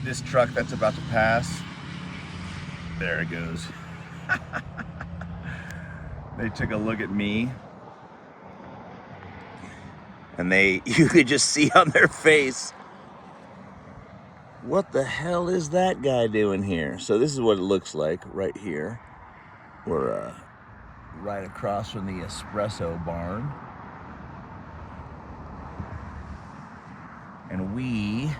this truck that's about to pass. There it goes. They took a look at me, and you could just see on their face, what the hell is that guy doing here? So this is what it looks like right here. We're right across from the espresso barn. And we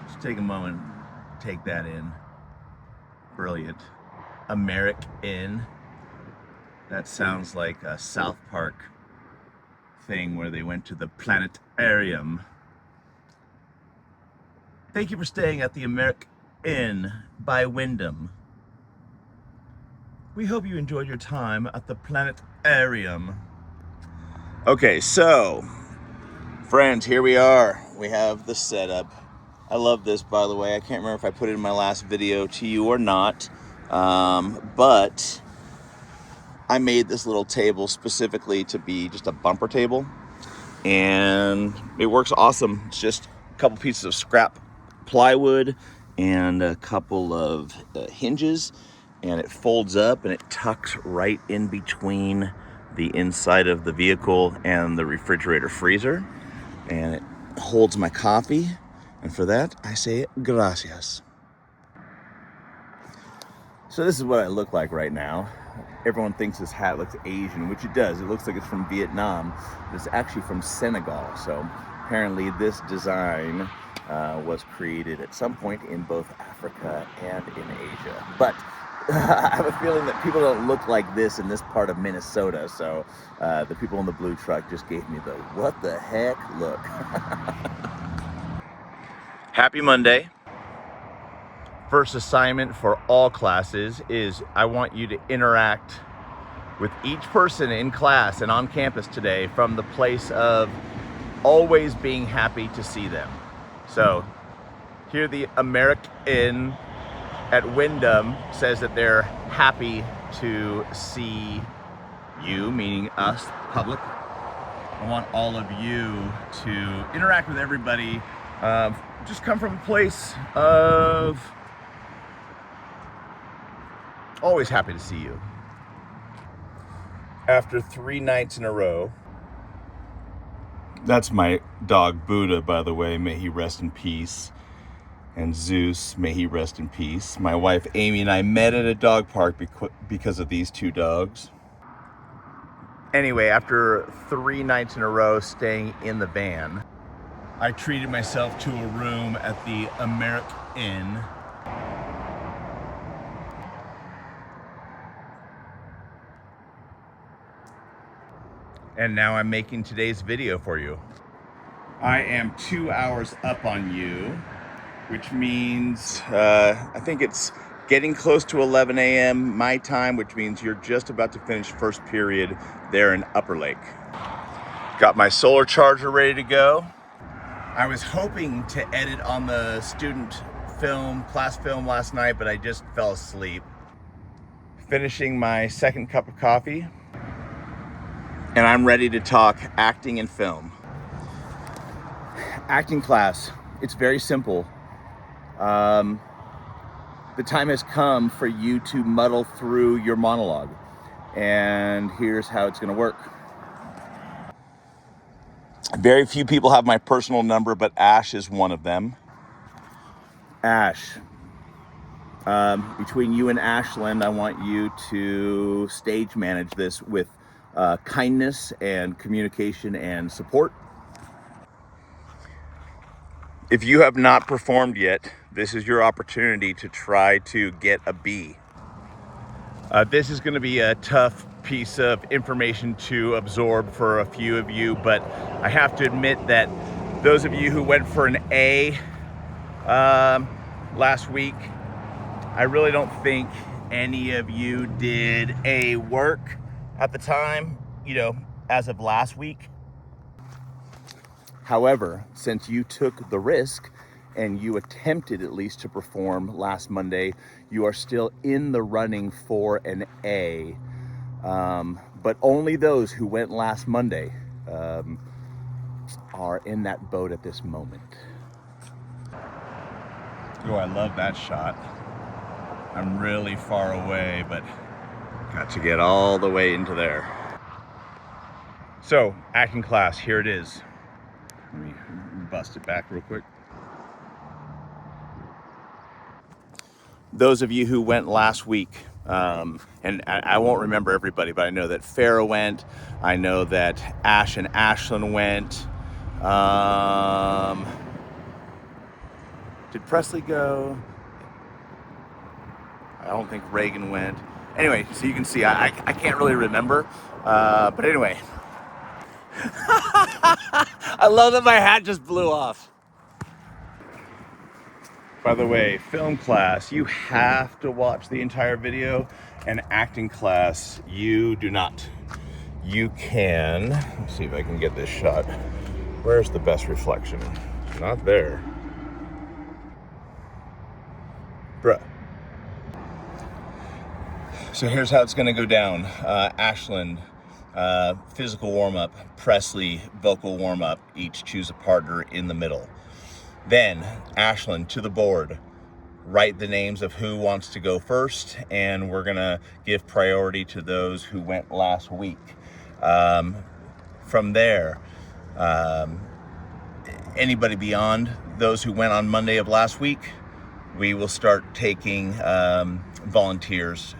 just take a moment, take that in. Brilliant. American. That sounds like a South Park thing where they went to the planetarium. Thank you for staying at the American by Wyndham. We hope you enjoyed your time at the planetarium. Okay, so, friends, here we are. We have the setup. I love this, by the way. I can't remember if I put it in my last video to you or not, but I made this little table specifically to be just a bumper table, and it works awesome. It's just a couple pieces of scrap plywood and a couple of hinges, and it folds up and it tucks right in between the inside of the vehicle and the refrigerator freezer, and it holds my coffee, and for that I say gracias. So this is what I look like right now. Everyone thinks this hat looks Asian, which it does. It looks like it's from Vietnam, but it's actually from Senegal. So apparently this design was created at some point in both Africa and in Asia. But I have a feeling that people don't look like this in this part of Minnesota. So the people in the blue truck just gave me the what the heck look. Happy Monday. First assignment for all classes is I want you to interact with each person in class and on campus today from the place of always being happy to see them. So here the American at Wyndham says that they're happy to see you, meaning us, public. I want all of you to interact with everybody. Just come from a place of always happy to see you. After 3 nights in a row. That's my dog Buddha, by the way. May he rest in peace. And Zeus, may he rest in peace. My wife Amy and I met at a dog park because of these two dogs. Anyway, after 3 nights in a row staying in the van, I treated myself to a room at the American. And now I'm making today's video for you. I am 2 hours up on you, which means I think it's getting close to 11 a.m. my time, which means you're just about to finish first period there in Upper Lake. Got my solar charger ready to go. I was hoping to edit on the student film, class film last night, but I just fell asleep. Finishing my second cup of coffee. And I'm ready to talk acting and film. Acting class, it's very simple. The time has come for you to muddle through your monologue. And here's how it's gonna work. Very few people have my personal number, but Ash is one of them. Ash, between you and Ashlyn, I want you to stage manage this with kindness and communication and support. If you have not performed yet, this is your opportunity to try to get a B. This is going to be a tough piece of information to absorb for a few of you, but I have to admit that those of you who went for an A last week, I really don't think any of you did A work at the time, as of last week. However, since you took the risk and you attempted at least to perform last Monday, you are still in the running for an A. but only those who went last Monday are in that boat at this moment. Oh, I love that shot. I'm really far away, but got to get all the way into there. So, acting class, here it is. Let me bust it back real quick. Those of you who went last week, and I won't remember everybody, but I know that Farrah went. I know that Ash and Ashlyn went. Did Presley go? I don't think Reagan went. Anyway, so you can see, I can't really remember. But anyway. I love that my hat just blew off. By the way, film class, you have to watch the entire video, and acting class, you do not. You can, let's see if I can get this shot. Where's the best reflection? Not there. Bruh. So here's how it's gonna go down. Ashlyn, physical warm-up, Presley, vocal warm-up, each choose a partner in the middle. Then, Ashlyn to the board, write the names of who wants to go first, and we're gonna give priority to those who went last week. From there, anybody beyond those who went on Monday of last week, we will start taking volunteers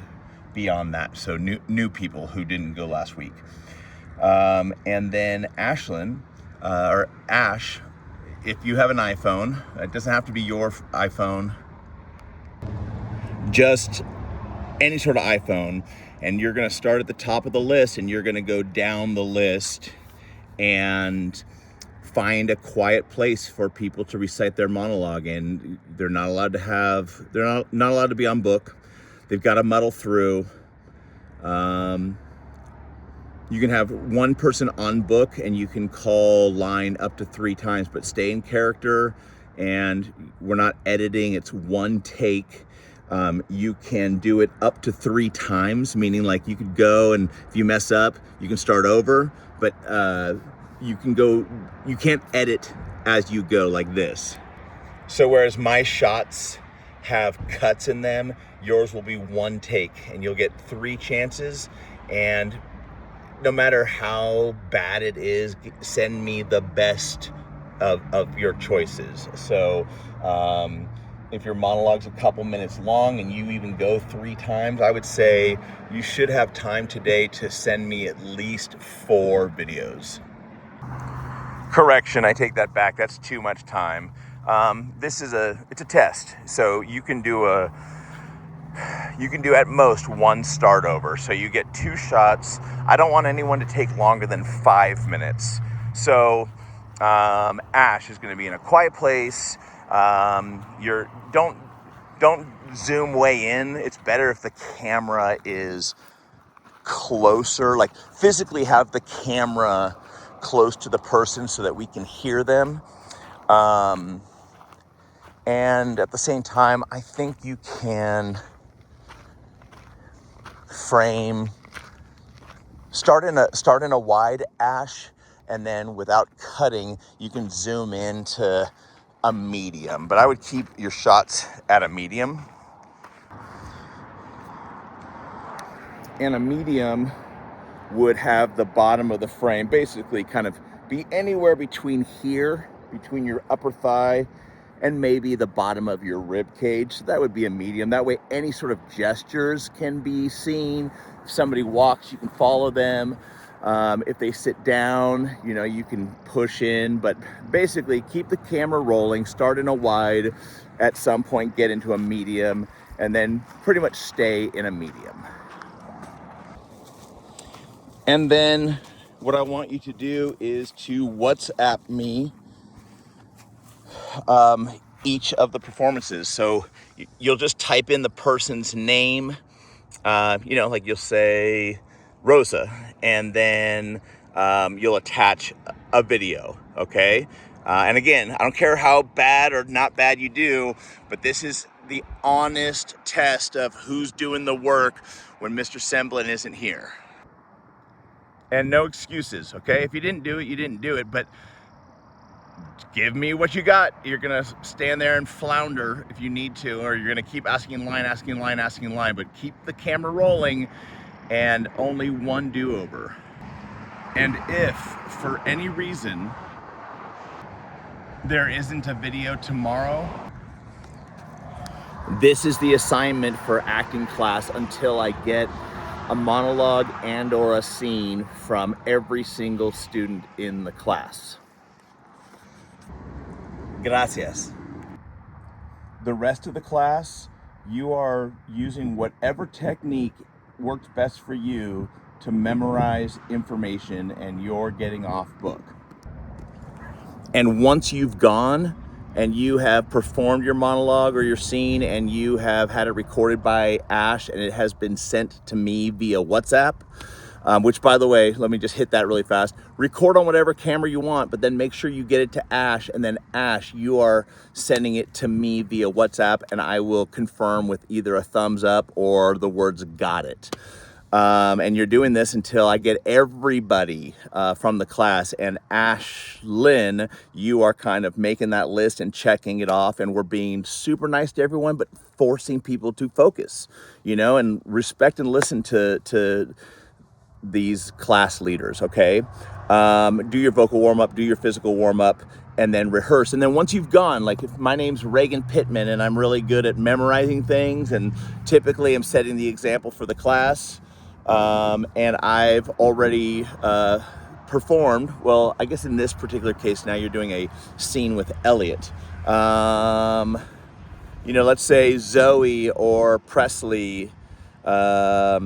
beyond that. So new people who didn't go last week. And then Ashlyn, or Ash, if you have an iPhone, it doesn't have to be your iPhone, just any sort of iPhone, and you're gonna start at the top of the list and you're gonna go down the list and find a quiet place for people to recite their monologue. And they're not allowed to be on book. They've got to muddle through. You can have one person on book and you can call line up to 3 times, but stay in character, and we're not editing, it's one take. You can do it up to 3 times, meaning like you could go, and if you mess up, you can start over, but you can't edit as you go like this. So whereas my shots have cuts in them, yours will be one take, and you'll get 3 chances, and no matter how bad it is, send me the best of your choices. So if your monologue's a couple minutes long and you even go 3 times, I would say you should have time today to send me at least 4 videos. Correction, I take that back. That's too much time. It's a test. So you can do at most 1 start over. So you get 2 shots. I don't want anyone to take longer than 5 minutes. So Ash is going to be in a quiet place. Don't zoom way in. It's better if the camera is closer, like physically have the camera close to the person so that we can hear them. And at the same time, I think you can frame, start in a wide, Ash, and then without cutting, you can zoom into a medium. But I would keep your shots at a medium. And a medium would have the bottom of the frame basically kind of be anywhere between here, between your upper thigh and maybe the bottom of your rib cage. So that would be a medium. That way any sort of gestures can be seen. If somebody walks, you can follow them. If they sit down, you can push in, but basically keep the camera rolling, start in a wide, at some point get into a medium, and then pretty much stay in a medium. And then what I want you to do is to WhatsApp me each of the performances. So you'll just type in the person's name, like you'll say Rosa, and then you'll attach a video, okay? And again, I don't care how bad or not bad you do, but this is the honest test of who's doing the work when Mr. Semblin isn't here. And no excuses, okay? If you didn't do it, you didn't do it, but give me what you got. You're gonna stand there and flounder if you need to, or you're gonna keep asking in line, asking in line, asking in line, but keep the camera rolling and only one do-over. And if, for any reason, there isn't a video tomorrow, this is the assignment for acting class until I get a monologue and or a scene from every single student in the class. Gracias. The rest of the class, you are using whatever technique works best for you to memorize information, and you're getting off book. And once you've gone and you have performed your monologue or your scene and you have had it recorded by Ash and it has been sent to me via WhatsApp, which, by the way, let me just hit that really fast. Record on whatever camera you want, but then make sure you get it to Ash, and then Ash, you are sending it to me via WhatsApp, and I will confirm with either a thumbs up or the words "got it." And you're doing this until I get everybody from the class. And Ashlyn, you are kind of making that list and checking it off, and we're being super nice to everyone, but forcing people to focus, you know, and respect and listen to these class leaders, okay? Do your vocal warm-up, do your physical warm-up, and then rehearse. And then once you've gone, like if my name's Reagan Pittman and I'm really good at memorizing things, and typically I'm setting the example for the class, and I've already performed, well, I guess in this particular case now you're doing a scene with Elliot. You know, let's say Zoe or Presley are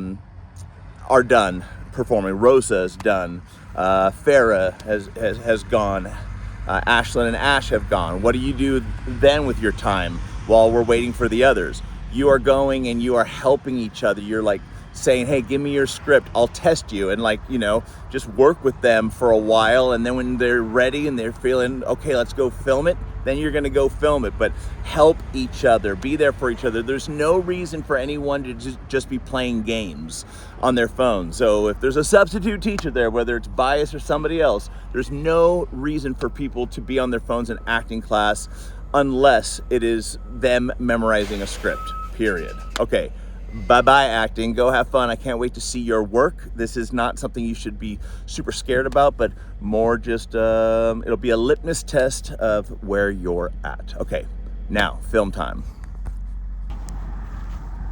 done performing. Rosa's done. Farah has gone. Ashlyn and Ash have gone. What do you do then with your time while we're waiting for the others? You are going and you are helping each other. You're like saying, hey, give me your script, I'll test you, and like, you know, just work with them for a while, and then when they're ready and they're feeling okay, let's go film it, then you're gonna go film it. But help each other, be there for each other. There's no reason for anyone to just be playing games on their phone. So if there's a substitute teacher there, whether it's Bias or somebody else, there's no reason for people to be on their phones in acting class unless it is them memorizing a script, period. Okay. Bye-bye acting, go have fun. I can't wait to see your work. This is not something you should be super scared about, but more just, it'll be a litmus test of where you're at. Okay, now, film time.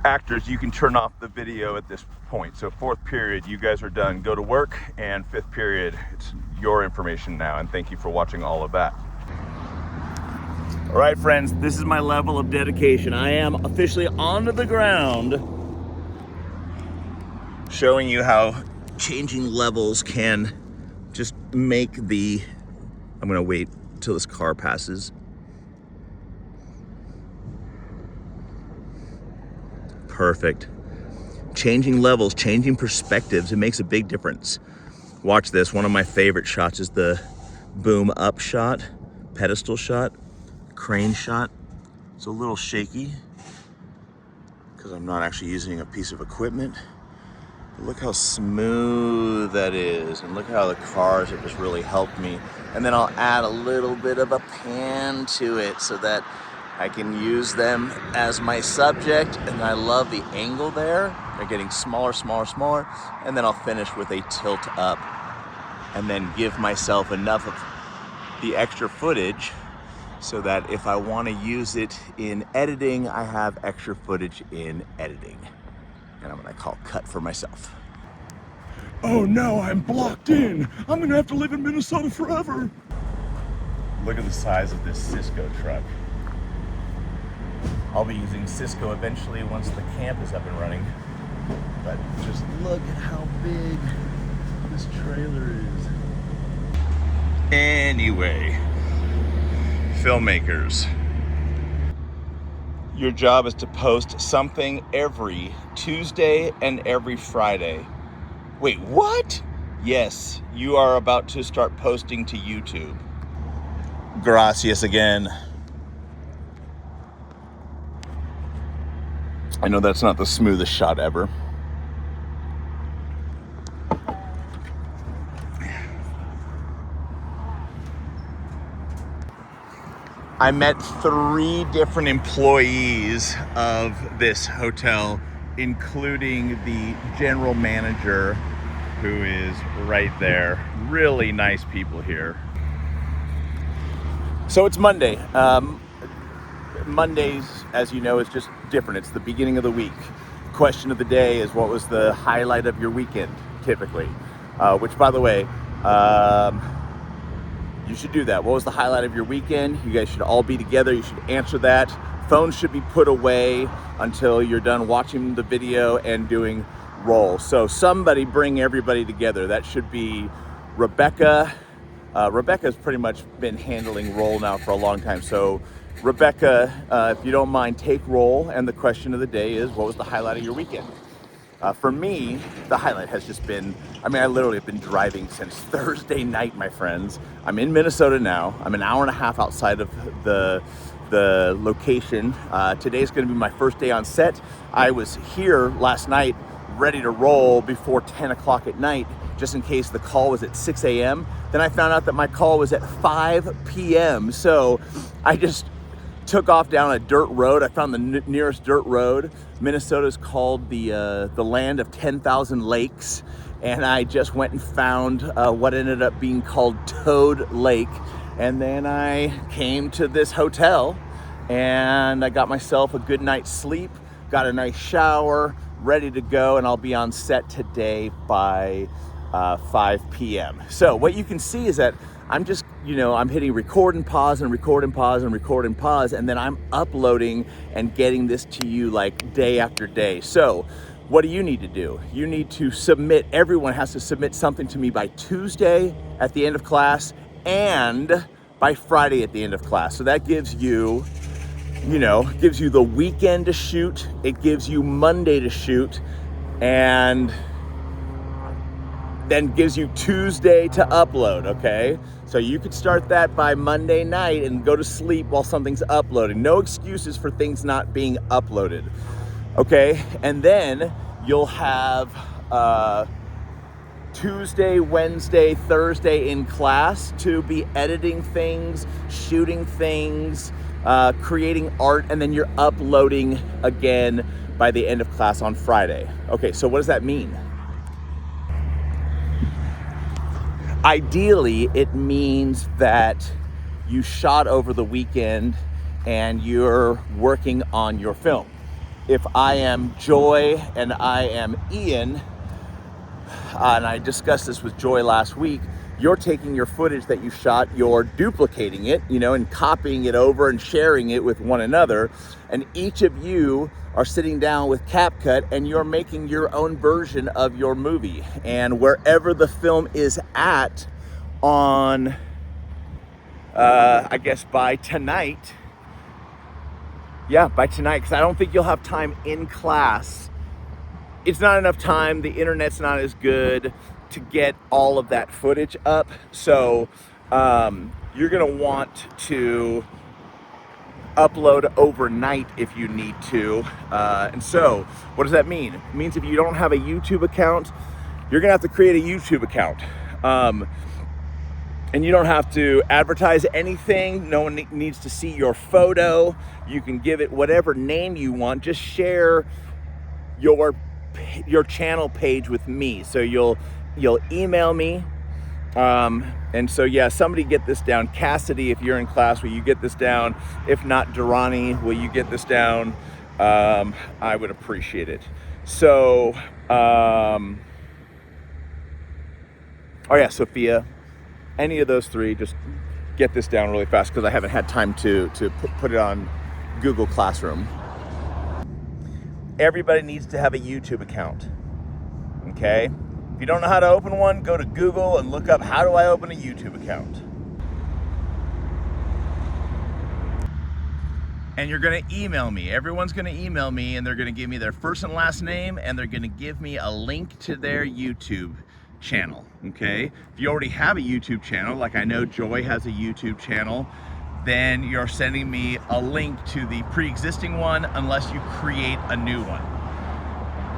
Actors, you can turn off the video at this point. So 4th period, you guys are done. Go to work, and 5th period, it's your information now, and thank you for watching all of that. All right, friends, this is my level of dedication. I am officially onto the ground, showing you how changing levels can just make the, I'm gonna wait till this car passes. Perfect. Changing levels, changing perspectives, it makes a big difference. Watch this, one of my favorite shots is the boom up shot, pedestal shot, crane shot. It's a little shaky because I'm not actually using a piece of equipment. But look how smooth that is, and look how the cars have just really helped me. And then I'll add a little bit of a pan to it so that I can use them as my subject. And I love the angle there. They're getting smaller, smaller, smaller. And then I'll finish with a tilt up and then give myself enough of the extra footage so that if I want to use it in editing, I have extra footage in editing. And I'm gonna call cut for myself. Oh no, I'm blocked in. I'm gonna have to live in Minnesota forever. Look at the size of this Cisco truck. I'll be using Cisco eventually once the camp is up and running. But just look at how big this trailer is. Anyway, filmmakers, your job is to post something every Tuesday and every Friday. Wait, what? Yes, you are about to start posting to YouTube. Gracias again. I know that's not the smoothest shot ever. I met 3 different employees of this hotel, including the general manager, who is right there. Really nice people here. So it's Monday. Mondays, as you know, is just different. It's the beginning of the week. Question of the day is, what was the highlight of your weekend, typically? Which, by the way, you should do that. What was the highlight of your weekend? You guys should all be together. You should answer that. Phones should be put away until you're done watching the video and doing roll. So somebody bring everybody together. That should be Rebecca. Rebecca's pretty much been handling roll now for a long time. So Rebecca, if you don't mind, take roll. And the question of the day is, what was the highlight of your weekend? For me, the highlight has just been, I literally have been driving since Thursday night, my friends. I'm in Minnesota now. I'm an hour and a half outside of the location. Today's gonna be my first day on set. I was here last night ready to roll before 10 o'clock at night, just in case the call was at 6 a.m. Then I found out that my call was at 5 p.m. So I just took off down a dirt road. I found the nearest dirt road. Minnesota is called the land of 10,000 lakes. And I just went and found what ended up being called Toad Lake. And then I came to this hotel and I got myself a good night's sleep, got a nice shower, ready to go, and I'll be on set today by 5 p.m. So what you can see is that I'm just, I'm hitting record and pause and record and pause and record and pause, and then I'm uploading and getting this to you like day after day. So what do you need to do? You need to submit, everyone has to submit something to me by Tuesday at the end of class and by Friday at the end of class. So that gives you, gives you the weekend to shoot, it gives you Monday to shoot, and then gives you Tuesday to upload, okay? So you could start that by Monday night and go to sleep while something's uploading. No excuses for things not being uploaded, okay? And then you'll have Tuesday, Wednesday, Thursday in class to be editing things, shooting things, creating art, and then you're uploading again by the end of class on Friday. Okay, so what does that mean? Ideally, it means that you shot over the weekend and you're working on your film. If I am Joy and I am Ian, and I discussed this with Joy last week, you're taking your footage that you shot, you're duplicating it, and copying it over and sharing it with one another. And each of you are sitting down with CapCut and you're making your own version of your movie. And wherever the film is at on, I guess by tonight, because I don't think you'll have time in class. It's not enough time, the internet's not as good to get all of that footage up. So you're gonna want to upload overnight if you need to. And so what does that mean? It means if you don't have a YouTube account, you're gonna have to create a YouTube account. And you don't have to advertise anything. No one needs to see your photo. You can give it whatever name you want. Just share your channel page with me. So you'll email me. And so somebody get this down. Cassidy, if you're in class, will you get this down? If not, Durrani, will you get this down? I would appreciate it. So, Sophia, any of those 3, just get this down really fast because I haven't had time to put it on Google Classroom. Everybody needs to have a YouTube account, okay? If you don't know how to open one, go to Google and look up, how do I open a YouTube account? And you're gonna email me. Everyone's gonna email me and they're gonna give me their first and last name and they're gonna give me a link to their YouTube channel, okay? If you already have a YouTube channel, like I know Joy has a YouTube channel, then you're sending me a link to the pre-existing one unless you create a new one.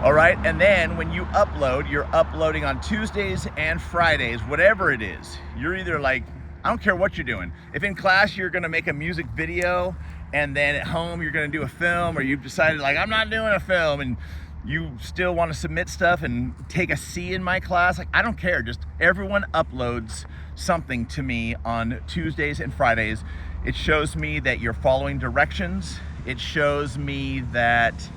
All right, and then when you upload, you're uploading on Tuesdays and Fridays, whatever it is. You're either like I don't care what you're doing. If in class you're gonna make a music video and then at home you're gonna do a film, or you've decided like, I'm not doing a film, and you still wanna submit stuff and take a C in my class, like, I don't care. Just everyone uploads something to me on Tuesdays and Fridays. It shows me that you're following directions. It shows me that,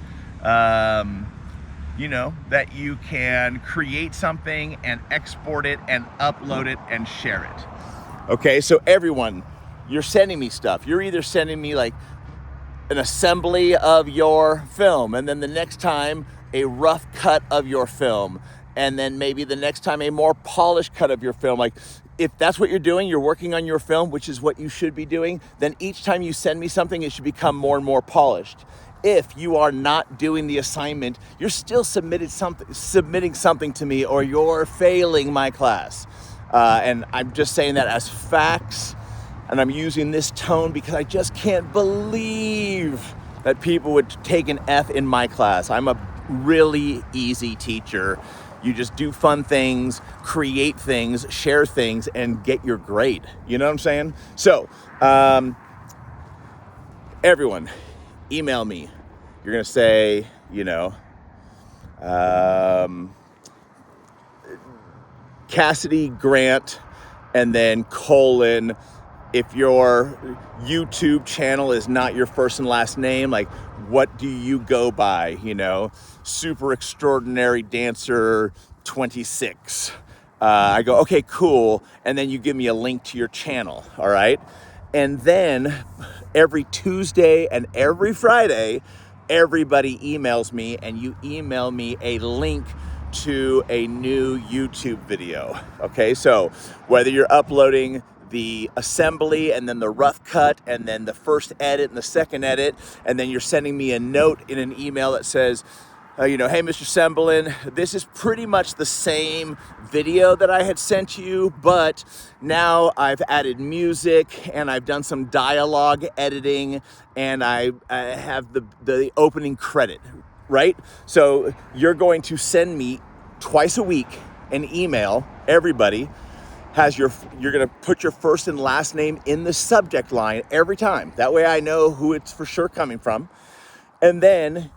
you know, that you can create something and export it and upload it and share it. Okay, so everyone, you're sending me stuff. You're either sending me like an assembly of your film, and then the next time a rough cut of your film, and then maybe the next time a more polished cut of your film. Like, if that's what you're doing, you're working on your film, which is what you should be doing, then each time you send me something, it should become more and more polished. If you are not doing the assignment, you're still submitting something to me, or you're failing my class. And I'm just saying that as facts, and I'm using this tone because I just can't believe that people would take an F in my class. I'm a really easy teacher. You just do fun things, create things, share things, and get your grade. You know what I'm saying? So, everyone, email me. You're gonna say, you know, Cassidy Grant, and then colon, if your YouTube channel is not your first and last name, like, what do you go by? You know, super extraordinary dancer 26. I go, okay, cool. And then you give me a link to your channel, all right? And then every Tuesday and every Friday, everybody emails me, and you email me a link to a new YouTube video. Okay, so whether you're uploading the assembly and then the rough cut and then the first edit and the second edit, and then you're sending me a note in an email that says, you know, hey, Mr. Semblin, this is pretty much the same video that I had sent you, but now I've added music and I've done some dialogue editing, and I have the opening credit, right? So you're going to send me twice a week an email. Everybody has you're going to put your first and last name in the subject line every time. That way I know who it's for sure coming from. And then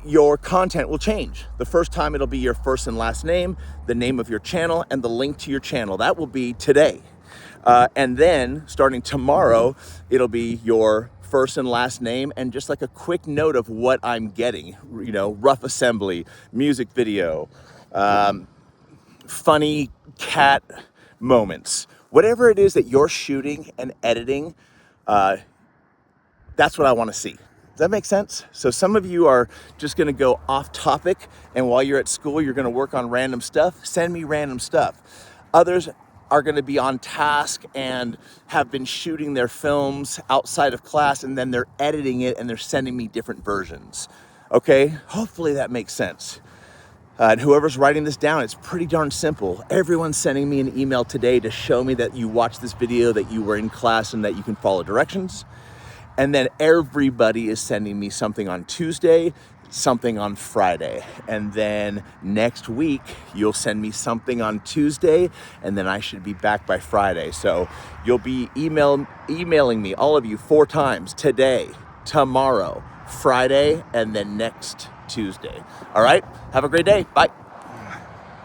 your content will change. The first time it'll be your first and last name, the name of your channel, and the link to your channel. That will be today. And then starting tomorrow, it'll be your first and last name and just like a quick note of what I'm getting. You know, rough assembly, music video, funny cat moments, whatever it is that you're shooting and editing, that's what I want to see. Does that make sense? So some of you are just going to go off topic, and while you're at school, you're going to work on random stuff. Send me random stuff. Others are going to be on task and have been shooting their films outside of class, and then they're editing it and they're sending me different versions. Okay, hopefully that makes sense. And whoever's writing this down, it's pretty darn simple. Everyone's sending me an email today to show me that you watched this video, that you were in class, and that you can follow directions. And then everybody is sending me something on Tuesday, something on Friday. And then next week, you'll send me something on Tuesday, and then I should be back by Friday. So you'll be emailing me, all of you, 4 times: today, tomorrow, Friday, and then next Tuesday. All right, have a great day. Bye.